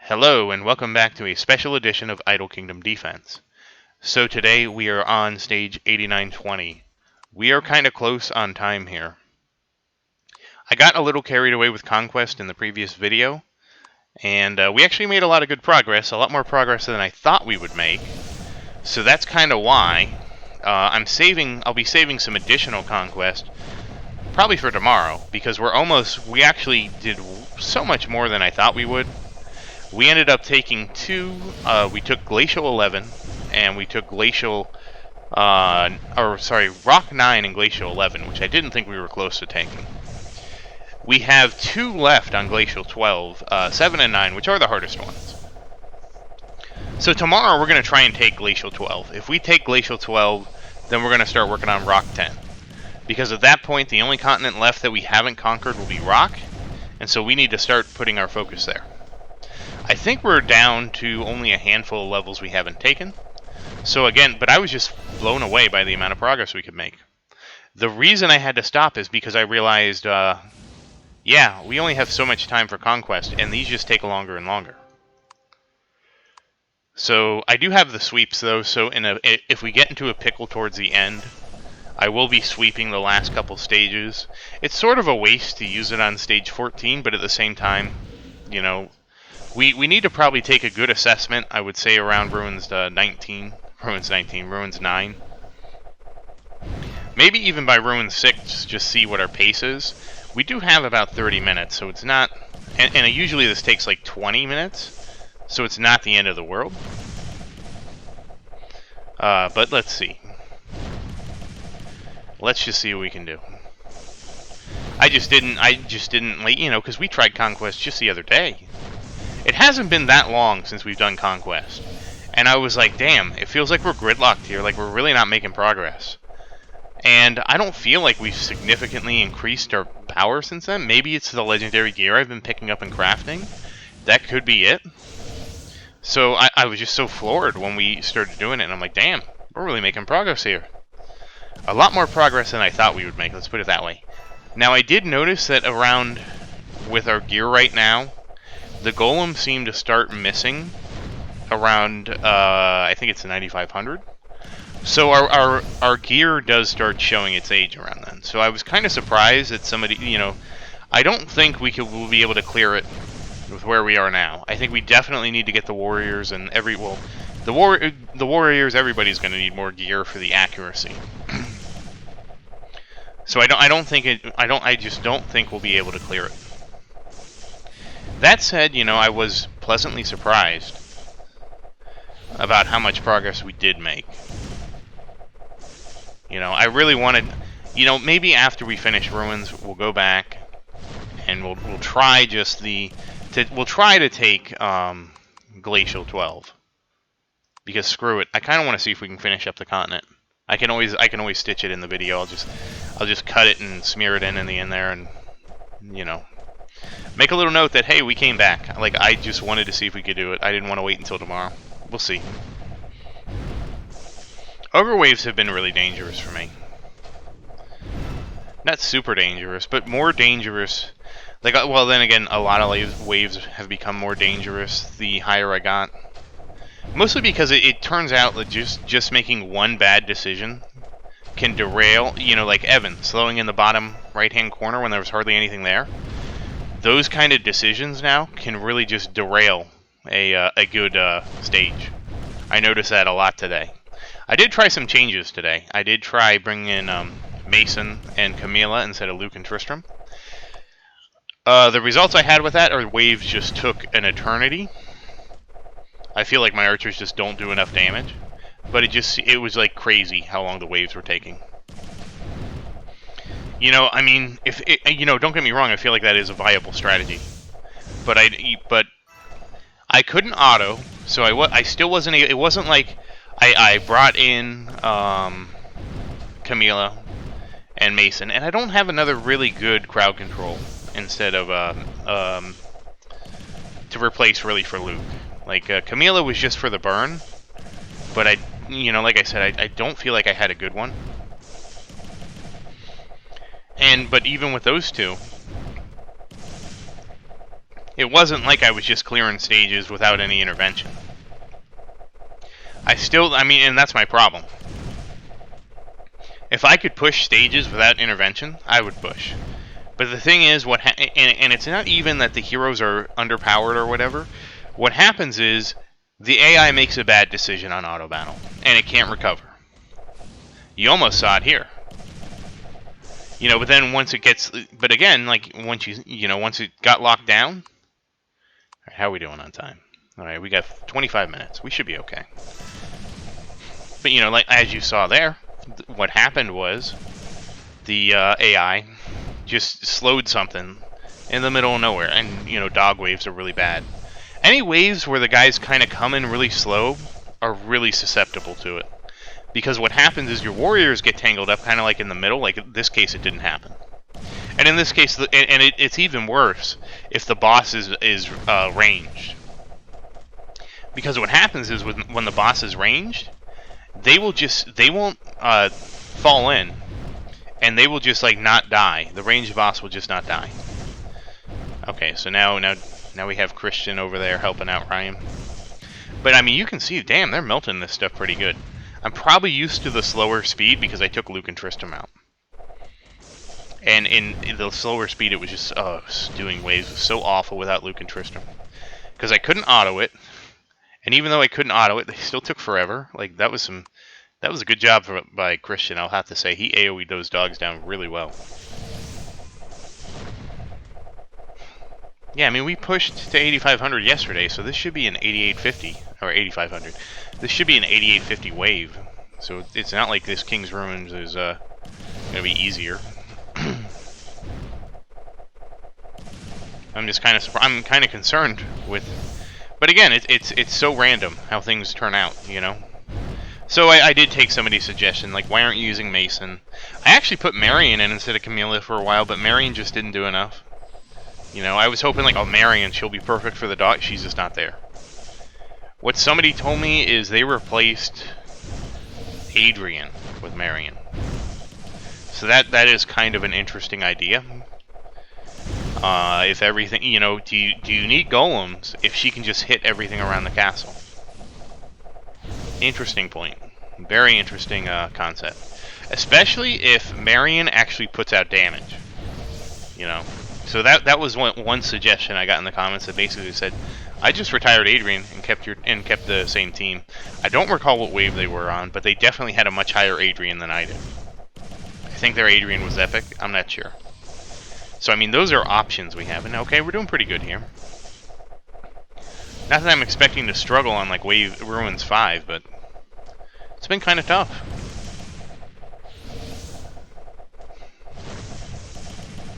Hello and welcome back to a special edition of Idle Kingdom Defense. So today we are on stage 8920. We are kind of close on time here. I got a little carried away with Conquest in the previous video, and we actually made a lot of good progress, a lot more progress than I thought we would make. So that's kind of why I'll be saving some additional Conquest, probably for tomorrow, because we actually did so much more than I thought we would. We ended up taking we took Glacial 11, and we took Rock 9 and Glacial 11, which I didn't think we were close to taking. We have 2 left on Glacial 12, 7 and 9, which are the hardest ones. So tomorrow we're going to try and take Glacial 12. If we take Glacial 12, then we're going to start working on Rock 10. Because at that point, the only continent left that we haven't conquered will be Rock, and so we need to start putting our focus there. I think we're down to only a handful of levels we haven't taken. So again, but I was just blown away by the amount of progress we could make. The reason I had to stop is because I realized, yeah, we only have so much time for Conquest, and these just take longer and longer. So I do have the sweeps though, so if we get into a pickle towards the end, I will be sweeping the last couple stages. It's sort of a waste to use it on stage 14, but at the same time, you know, we need to probably take a good assessment, I would say around Ruins 9. Maybe even by Ruins 6, just see what our pace is. We do have about 30 minutes, so it's not... And usually this takes like 20 minutes, so it's not the end of the world. But let's see. Let's just see what we can do. I just didn't, you know, because we tried Conquest just the other day. It hasn't been that long since we've done Conquest. And I was like, damn, it feels like we're gridlocked here, like we're really not making progress. And I don't feel like we've significantly increased our power since then. Maybe it's the legendary gear I've been picking up and crafting. That could be it. So I was just so floored when we started doing it, and I'm like, damn, we're really making progress here. A lot more progress than I thought we would make, let's put it that way. Now, I did notice that around, with our gear right now, the golems seem to start missing around, I think it's 9,500. So our gear does start showing its age around then. So I was kind of surprised that somebody, you know, I don't think we'll be able to clear it with where we are now. I think we definitely need to get the warriors and the warriors, everybody's going to need more gear for the accuracy. So I just don't think we'll be able to clear it. That said, you know, I was pleasantly surprised about how much progress we did make. You know, I really wanted, you know, maybe after we finish Ruins, we'll go back and we'll try we'll try to take Glacial 12. Because screw it, I kind of want to see if we can finish up the continent. I can always stitch it in the video. I'll just cut it and smear it in the end there, and you know, make a little note that hey, we came back. Like, I just wanted to see if we could do it. I didn't want to wait until tomorrow. We'll see. Ogre waves have been really dangerous for me. Not super dangerous, but more dangerous. Like, well, then again, a lot of waves have become more dangerous the higher I got. Mostly because it turns out that just making one bad decision can derail, you know, like Evan, slowing in the bottom right-hand corner when there was hardly anything there. Those kind of decisions now can really just derail a good stage. I noticed that a lot today. I did try some changes today. I did try bringing in Mason and Camilla instead of Luke and Tristram. The results I had with that are waves just took an eternity. I feel like my archers just don't do enough damage, but it was like crazy how long the waves were taking. You know, I mean, you know, don't get me wrong, I feel like that is a viable strategy, but I couldn't auto, so I still wasn't. It wasn't like I brought in Camilla and Mason, and I don't have another really good crowd control instead of to replace really for Luke. Like, Camilla was just for the burn, but you know, like I said, I don't feel like I had a good one. But even with those two, It wasn't like I was just clearing stages without any intervention. I mean, and that's my problem. If I could push stages without intervention, I would push. But the thing is, and it's not even that the heroes are underpowered or whatever. What happens is the AI makes a bad decision on auto battle, and it can't recover. You almost saw it here. But then once it gets, but again, like once once it got locked down. How are we doing on time? All right, we got 25 minutes. We should be okay. But like as you saw there, what happened was the AI just slowed something in the middle of nowhere, and dog waves are really bad. Any waves where the guys kind of come in really slow are really susceptible to it, because what happens is your warriors get tangled up kind of like in the middle. Like in this case, it didn't happen, and in this case, it's even worse if the boss is ranged, because what happens is when the boss is ranged, they won't fall in, and they will just like not die. The ranged boss will just not die. Okay, so now we have Christian over there helping out Ryan. But I mean, you can see, damn, they're melting this stuff pretty good. I'm probably used to the slower speed because I took Luke and Tristram out. And in the slower speed, it was just doing waves was so awful without Luke and Tristram, because I couldn't auto it, and even though I couldn't auto it, they still took forever. Like that was a good job by Christian. I'll have to say he AoE'd those dogs down really well. Yeah, I mean, we pushed to 8,500 yesterday, so this should be an 8,850, or 8,500. This should be an 8,850 wave, so it's not like this King's Ruins is going to be easier. I'm kind of concerned with, but again, it's so random how things turn out, So I did take somebody's suggestion, like, why aren't you using Mason? I actually put Marion in instead of Camilla for a while, but Marion just didn't do enough. I was hoping, like, Marion, she'll be perfect for the dog. She's just not there. What somebody told me is they replaced Adrian with Marion. So that is kind of an interesting idea. If everything, do you need golems if she can just hit everything around the castle? Interesting point. Very interesting concept. Especially if Marion actually puts out damage. So that was one suggestion I got in the comments that basically said, I just retired Adrian and kept the same team. I don't recall what wave they were on, but they definitely had a much higher Adrian than I did. I think their Adrian was epic. I'm not sure. So I mean, those are options we have, and okay, we're doing pretty good here. Not that I'm expecting to struggle on like Wave Ruins 5, but it's been kind of tough.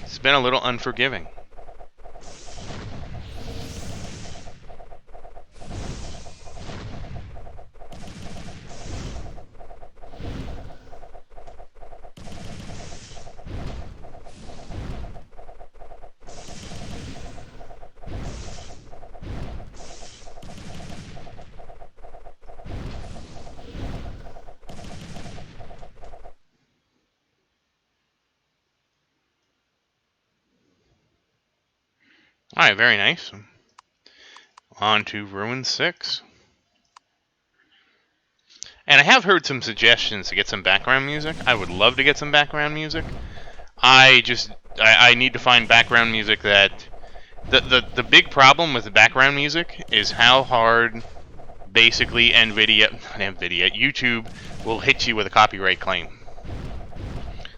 It's been a little unforgiving. Alright, very nice. On to Ruin 6. And I have heard some suggestions to get some background music. I would love to get some background music. I need to find background music that... The big problem with the background music is how hard basically YouTube will hit you with a copyright claim.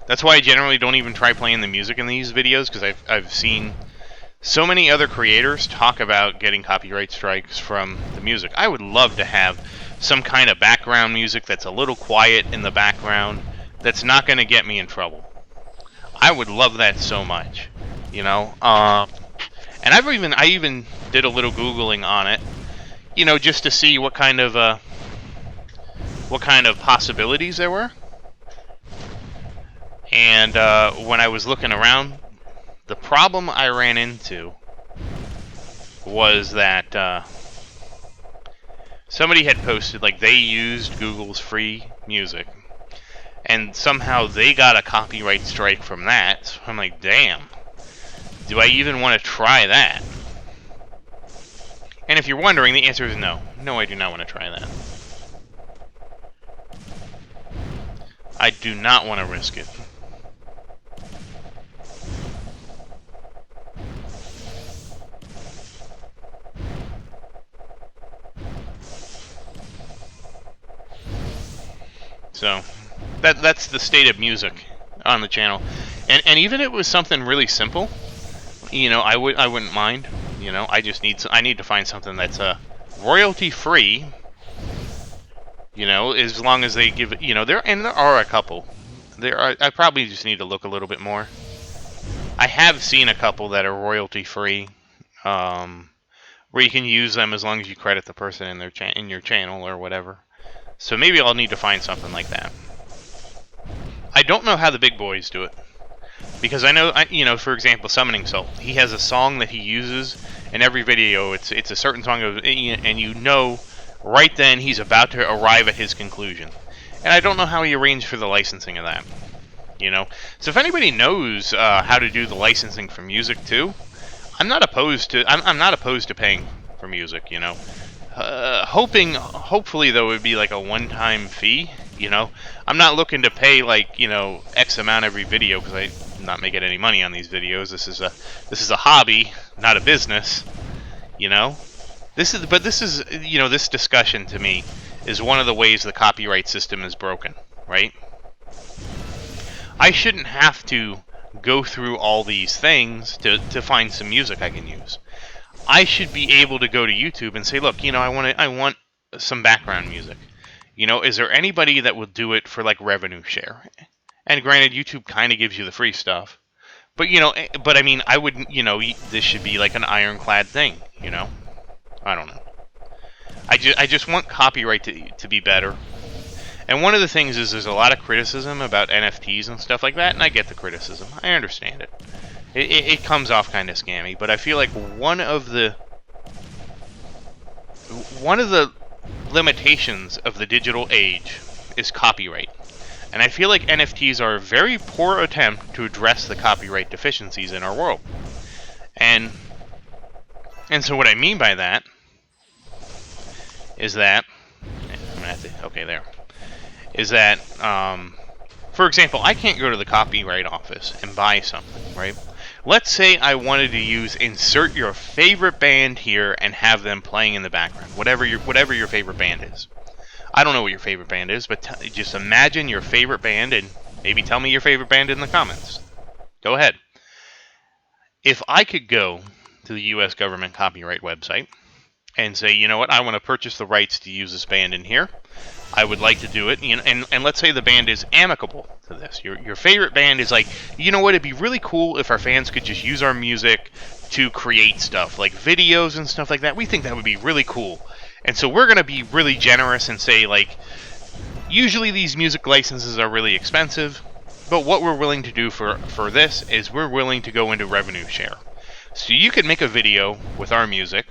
That's why I generally don't even try playing the music in these videos, because I've seen so many other creators talk about getting copyright strikes from the music. I would love to have some kind of background music that's a little quiet in the background, that's not going to get me in trouble. I would love that so much, And I even did a little Googling on it, just to see what kind of possibilities there were. And when I was looking around, the problem I ran into was that somebody had posted, like, they used Google's free music, and somehow they got a copyright strike from that. So I'm like, damn, do I even want to try that? And if you're wondering, the answer is no. No, I do not want to try that. I do not want to risk it. So, that's the state of music on the channel. And even if it was something really simple, you know, I wouldn't mind. You know, I need to find something that's royalty free. You know, as long as they give it, you know, there are a couple. I probably just need to look a little bit more. I have seen a couple that are royalty free, where you can use them as long as you credit the person in in your channel or whatever. So maybe I'll need to find something like that. I don't know how the big boys do it, because I know, you know, for example, Summoning Soul. He has a song that he uses in every video. It's a certain song and you know, right then he's about to arrive at his conclusion. And I don't know how he arranged for the licensing of that. You know, so if anybody knows how to do the licensing for music too, I'm not opposed to paying for music. You know, hopefully though, it would be like a one-time fee. You know, I'm not looking to pay like, you know, X amount every video, because I'm not making any money on these videos. This is a hobby, not a business. You know, this is you know, this discussion to me is one of the ways the copyright system is broken, right? I shouldn't have to go through all these things to find some music I can use. I should be able to go to YouTube and say, look, you know, I want some background music. You know, is there anybody that will do it for like revenue share? And granted, YouTube kind of gives you the free stuff. But, you know, but I mean, I wouldn't, you know, this should be like an ironclad thing, you know? I don't know. I just want copyright to be better. And one of the things is there's a lot of criticism about NFTs and stuff like that, and I get the criticism. I understand it. It comes off kind of scammy, but I feel like one of the limitations of the digital age is copyright. And I feel like NFTs are a very poor attempt to address the copyright deficiencies in our world. And so what I mean by that is that I'm gonna have to, okay, there. Is that, for example, I can't go to the copyright office and buy something, right? Let's say I wanted to use insert your favorite band here and have them playing in the background, whatever your favorite band is. I don't know what your favorite band is, but just imagine your favorite band and maybe tell me your favorite band in the comments. Go ahead. If I could go to the U.S. government copyright website and say, you know what, I want to purchase the rights to use this band in here, I would like to do it, you know, and let's say the band is amicable to this. Your favorite band is like, you know what, it'd be really cool if our fans could just use our music to create stuff, like videos and stuff like that. We think that would be really cool. And so we're going to be really generous and say, like, usually these music licenses are really expensive, but what we're willing to do for this is we're willing to go into revenue share. So you can make a video with our music.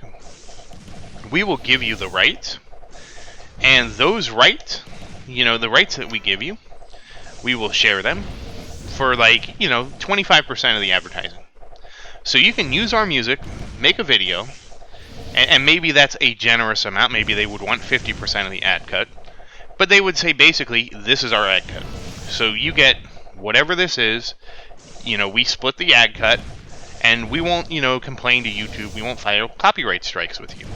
We will give you the rights. And those rights, you know, the rights that we give you, we will share them for, like, you know, 25% of the advertising. So you can use our music, make a video, and maybe that's a generous amount. Maybe they would want 50% of the ad cut. But they would say, basically, this is our ad cut. So you get whatever this is, you know, we split the ad cut, and we won't, you know, complain to YouTube. We won't file copyright strikes with you.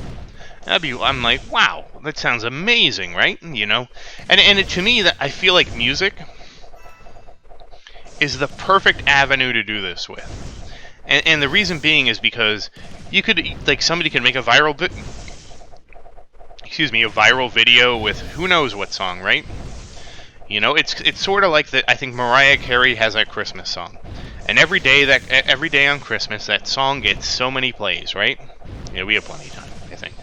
I'm like, wow, that sounds amazing, right? You know, and to me, that I feel like music is the perfect avenue to do this with, and the reason being is because you could, like, somebody can make a viral video with who knows what song, right? You know, it's sort of like I think Mariah Carey has that Christmas song, and every day on Christmas that song gets so many plays, right? Yeah, we have plenty of time, I think.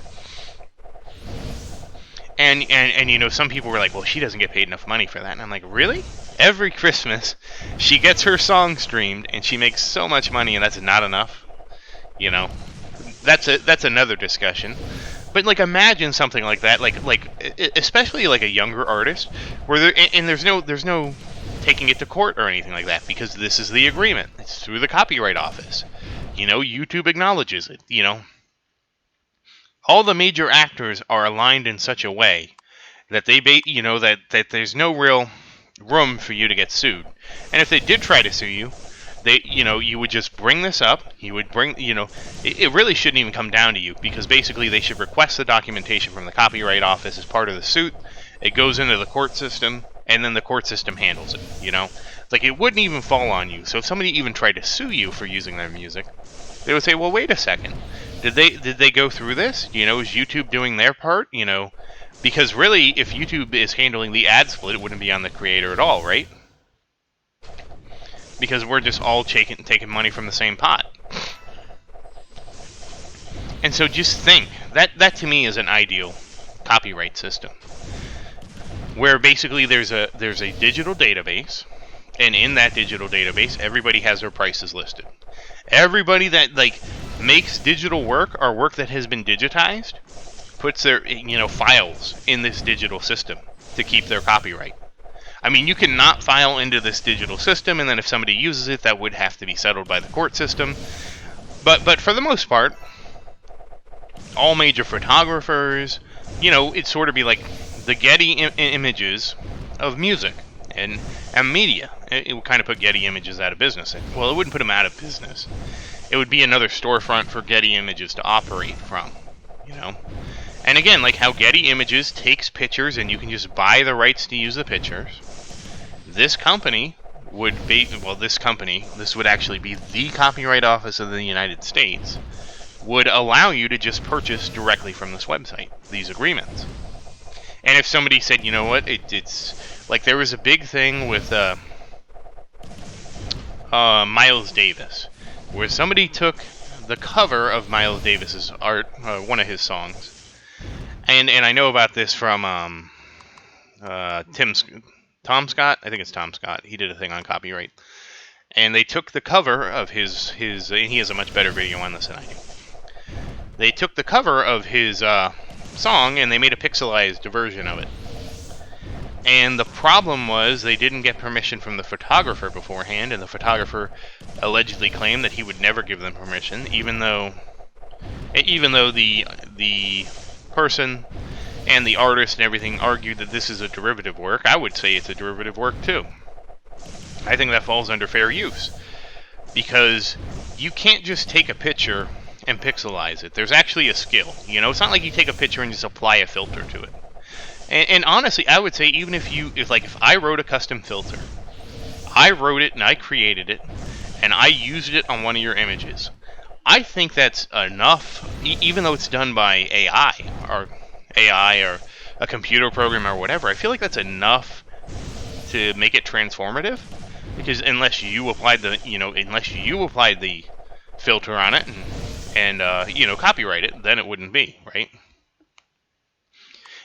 And you know, some people were like, well, she doesn't get paid enough money for that. And I'm like, really? Every Christmas, she gets her song streamed, and she makes so much money, and that's not enough? You know, that's another discussion. But, like, imagine something like that, like especially like a younger artist, where there's no taking it to court or anything like that, because this is the agreement. It's through the copyright office. You know, YouTube acknowledges it. You know. all the major actors are aligned in such a way that that there's no real room for you to get sued. And if they did try to sue you, you would just bring this up. You would bring, it really shouldn't even come down to you, because basically they should request the documentation from the Copyright Office as part of the suit. It goes into the court system, and then the court system handles it. Like, it wouldn't even fall on you. So if somebody even tried to sue you for using their music, they would say, well, wait a second. Did they go through this? Is YouTube doing their part? Because really, if YouTube is handling the ad split, it wouldn't be on the creator at all, right? Because we're just all taking money from the same pot. And so just think, that to me is an ideal copyright system, where basically there's a digital database, and in that digital database, everybody has their prices listed. Everybody that makes digital work or work that has been digitized puts their files in this digital system to keep their copyright. I mean, you cannot file into this digital system, and then if somebody uses it, that would have to be settled by the court system. But for the most part, all major photographers, it'd sort of be like the Getty images of music and media. It would kind of put Getty Images out of business. Well, it wouldn't put them out of business. It would be another storefront for Getty Images to operate from, And again, like how Getty Images takes pictures and you can just buy the rights to use the pictures, this company would be, this would actually be the Copyright Office of the United States, would allow you to just purchase directly from this website, these agreements. And if somebody said, you know what, it's like there was a big thing with Miles Davis, where somebody took the cover of Miles Davis's art, one of his songs, and I know about this from Tom Scott. I think it's Tom Scott. He did a thing on copyright, and they took the cover of his and he has a much better video on this than I do. They took the cover of his song and they made a pixelized version of it. And the problem was they didn't get permission from the photographer beforehand, and the photographer allegedly claimed that he would never give them permission, even though the person and the artist and everything argued that this is a derivative work. I would say it's a derivative work too. I think that falls under fair use, because you can't just take a picture and pixelize it. There's actually a skill. It's not like you take a picture and just apply a filter to it. And honestly, I would say even if I wrote a custom filter, I wrote it and I created it, and I used it on one of your images, I think that's enough, even though it's done by AI or a computer program or whatever. I feel like that's enough to make it transformative, because unless you applied the filter on it and copyright it, then it wouldn't be, right?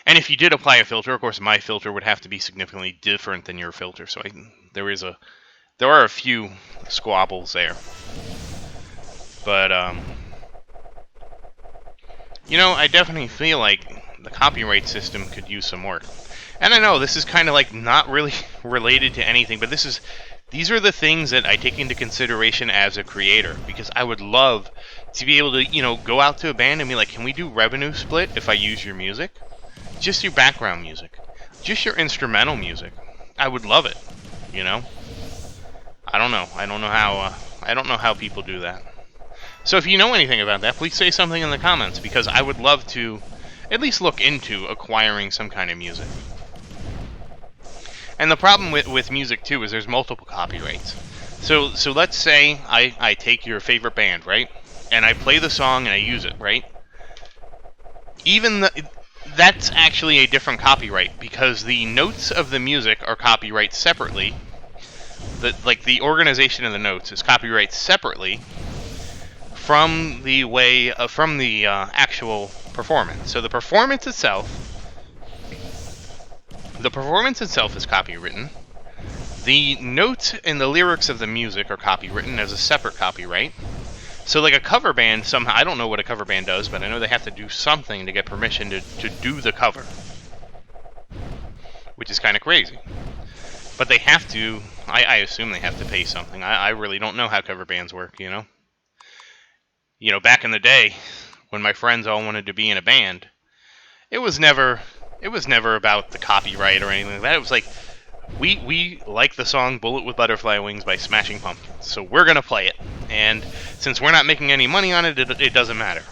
And if you did apply a filter, of course, my filter would have to be significantly different than your filter. So there are a few squabbles there. But I definitely feel like the copyright system could use some work. And I know this is kind of like not really related to anything, but these are the things that I take into consideration as a creator, because I would love to be able to, go out to a band and be like, can we do revenue split if I use your music? Just your background music. Just your instrumental music. I would love it, I don't know. I don't know how people do that. So if you know anything about that, please say something in the comments, because I would love to at least look into acquiring some kind of music. And the problem with music too is there's multiple copyrights. So let's say I take your favorite band, right? And I play the song and I use it, right? That's actually a different copyright, because the notes of the music are copyright separately. The organization of the notes is copyright separately from the actual performance. So the performance itself is copywritten. The notes and the lyrics of the music are copywritten as a separate copyright. So like a cover band, somehow, I don't know what a cover band does, but I know they have to do something to get permission to do the cover, which is kind of crazy. But they have to, I assume they have to pay something. I really don't know how cover bands work, Back in the day, when my friends all wanted to be in a band, it was never about the copyright or anything like that. It was like we like the song "Bullet with Butterfly Wings" by Smashing Pumpkins, so we're gonna play it. And since we're not making any money on it, it doesn't matter.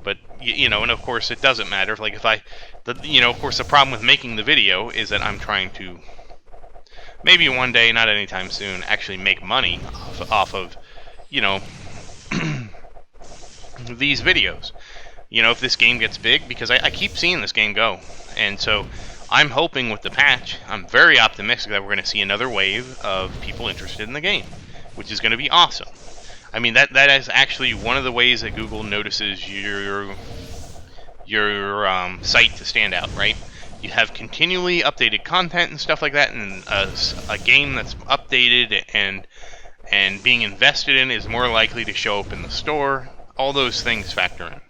But and of course it doesn't matter. Like if of course the problem with making the video is that I'm trying to maybe one day, not anytime soon, actually make money off of you know these videos. If this game gets big, because I keep seeing this game go, and so I'm hoping with the patch, I'm very optimistic that we're going to see another wave of people interested in the game, which is going to be awesome. I mean, that is actually one of the ways that Google notices your site to stand out, right? You have continually updated content and stuff like that, and a game that's updated and being invested in is more likely to show up in the store. All those things factor in.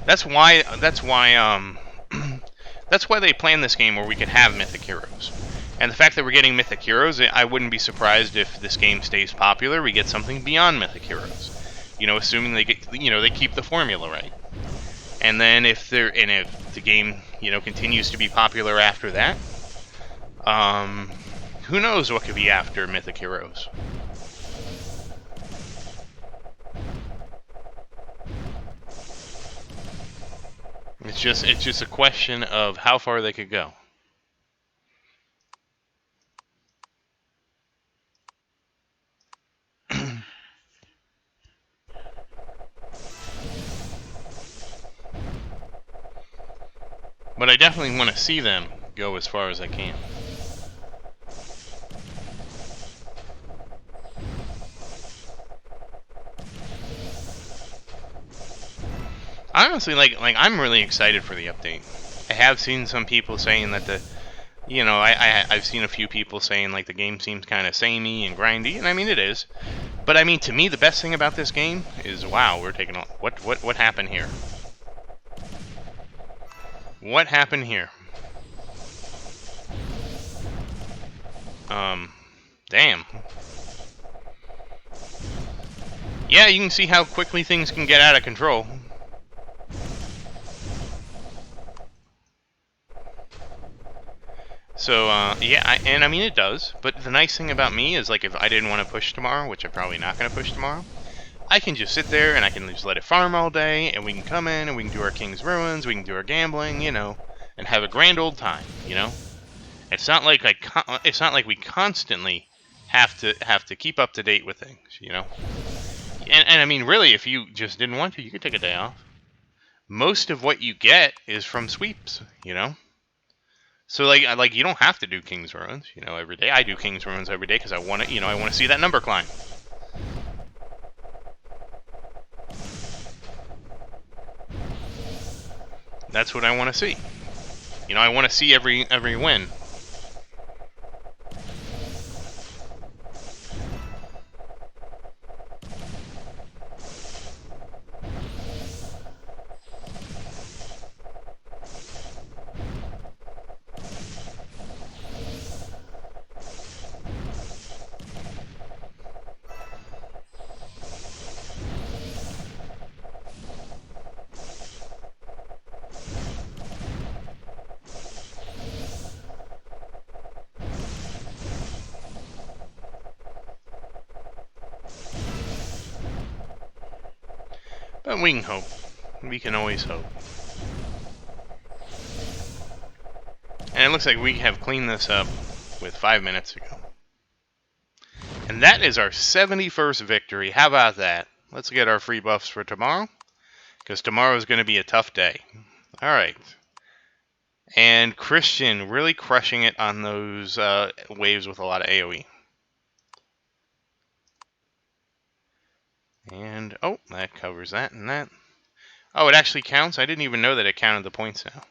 That's why that's why they planned this game where we could have mythic heroes. And the fact that we're getting mythic heroes, I wouldn't be surprised if this game stays popular. We get something beyond mythic heroes. Assuming they keep the formula right. And then if the game continues to be popular after that, who knows what could be after mythic heroes. It's just a question of how far they could go. But I definitely want to see them go as far as I can. Honestly, I'm really excited for the update. I have seen some people saying that I've seen a few people saying like the game seems kind of samey and grindy, and I mean it is. But I mean, to me, the best thing about this game is, wow, we're taking what happened here? What happened here? Damn. Yeah, you can see how quickly things can get out of control. So, yeah, I mean it does. But the nice thing about me is, like, if I didn't want to push tomorrow, which I'm probably not going to push tomorrow, I can just sit there and I can just let it farm all day, and we can come in and we can do our King's Ruins, we can do our gambling, and have a grand old time, It's not like it's not like we constantly have to keep up to date with things, And I mean, really, if you just didn't want to, you could take a day off. Most of what you get is from sweeps, So like you don't have to do King's Ruins, every day. I do King's Ruins every day because I want to, I want to see that number climb. That's what I want to see. I want to see every win. But we can hope. We can always hope. And it looks like we have cleaned this up with 5 minutes ago. And that is our 71st victory. How about that? Let's get our free buffs for tomorrow, because tomorrow is going to be a tough day. All right. And Christian really crushing it on those waves with a lot of AoE. And, oh, that covers that and that. Oh, it actually counts? I didn't even know that it counted the points now.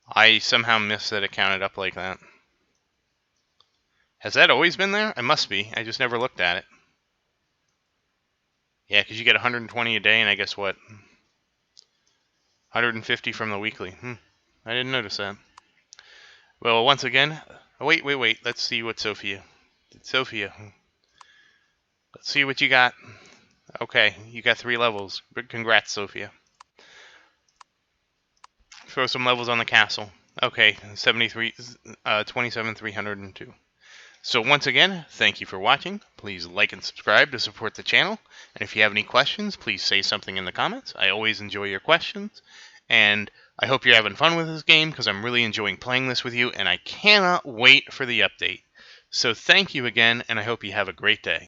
I somehow missed that it counted up like that. Has that always been there? It must be. I just never looked at it. Yeah, because you get 120 a day, and I guess what? 150 from the weekly. I didn't notice that. Well, once again... Oh, wait. Let's see what Sophia... Sophia... Let's see what you got. Okay, you got 3 levels. Congrats, Sophia. Throw some levels on the castle. Okay, 27,302. So once again, thank you for watching. Please like and subscribe to support the channel. And if you have any questions, please say something in the comments. I always enjoy your questions. And I hope you're having fun with this game, because I'm really enjoying playing this with you, and I cannot wait for the update. So thank you again, and I hope you have a great day.